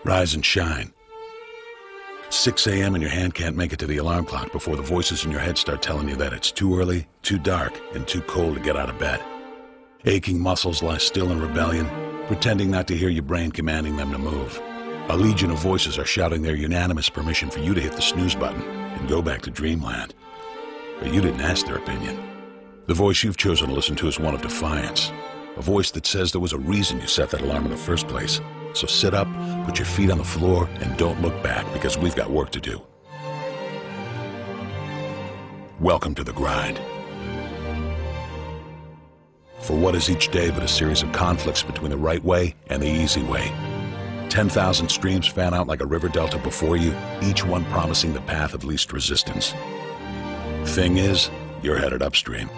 Rise and shine. 6 a.m. and your hand can't make it to the alarm clock before the voices in your head start telling you that it's too early, too dark, and too cold to get out of bed. Aching muscles lie still in rebellion, pretending not to hear your brain commanding them to move. A legion of voices are shouting their unanimous permission for you to hit the snooze button and go back to dreamland. But you didn't ask their opinion. The voice you've chosen to listen to is one of defiance. A voice that says there was a reason you set that alarm in the first place. So sit up, put your feet on the floor, and don't look back, because we've got work to do. Welcome to the grind. For what is each day but a series of conflicts between the right way and the easy way? 10,000 streams fan out like a river delta before you, each one promising the path of least resistance. Thing is, you're headed upstream.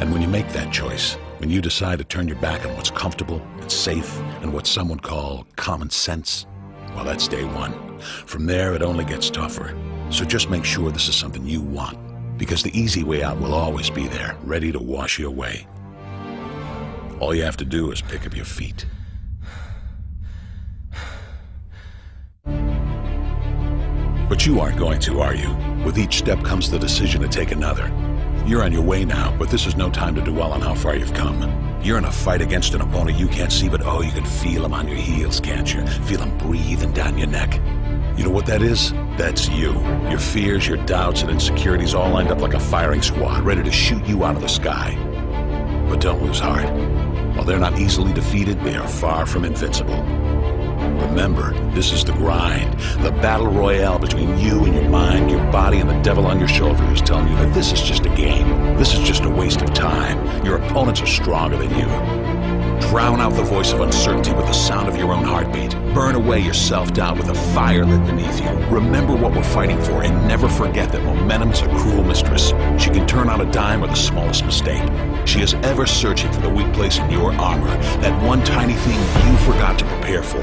And when you make that choice, when you decide to turn your back on what's comfortable and safe and what some would call common sense, well, that's day one. From there, it only gets tougher. So just make sure this is something you want, because the easy way out will always be there, ready to wash you away. All you have to do is pick up your feet. But you aren't going to, are you? With each step comes the decision to take another. You're on your way now, but this is no time to dwell on how far you've come. You're in a fight against an opponent you can't see, but oh, you can feel him on your heels, can't you? Feel him breathing down your neck. You know what that is? That's you. Your fears, your doubts, and insecurities all lined up like a firing squad, ready to shoot you out of the sky. But don't lose heart. While they're not easily defeated, they are far from invincible. Remember, this is the grind, the battle royale between you and your mind, your body, and the devil on your shoulder who's telling you that this is just a game. This is just a waste of time. Your opponents are stronger than you. Drown out the voice of uncertainty with the sound of your own heartbeat. Burn away your self-doubt with a fire lit beneath you. Remember what we're fighting for, and never forget that momentum's a cruel mistress. She can turn on a dime with the smallest mistake. She is ever searching for the weak place in your armor, that one tiny thing you forgot to prepare for.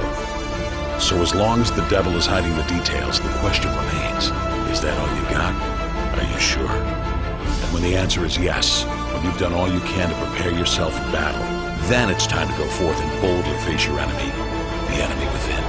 So as long as the devil is hiding the details, the question remains, is that all you got? Are you sure? And when the answer is yes, when you've done all you can to prepare yourself for battle, then it's time to go forth and boldly face your enemy, the enemy within.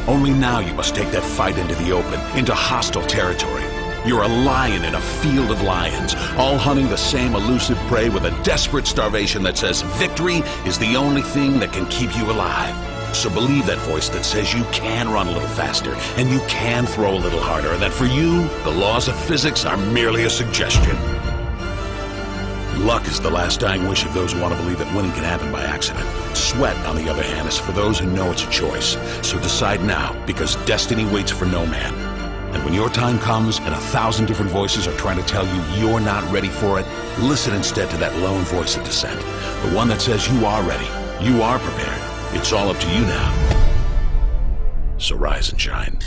Only now you must take that fight into the open, into hostile territory. You're a lion in a field of lions, all hunting the same elusive prey with a desperate starvation that says victory is the only thing that can keep you alive. So believe that voice that says you can run a little faster, and you can throw a little harder, and that for you, the laws of physics are merely a suggestion. Luck is the last dying wish of those who want to believe that winning can happen by accident. Sweat, on the other hand, is for those who know it's a choice. So decide now, because destiny waits for no man. And when your time comes and 1,000 different voices are trying to tell you you're not ready for it, listen instead to that lone voice of dissent. The one that says you are ready, you are prepared. It's all up to you now. So rise and shine.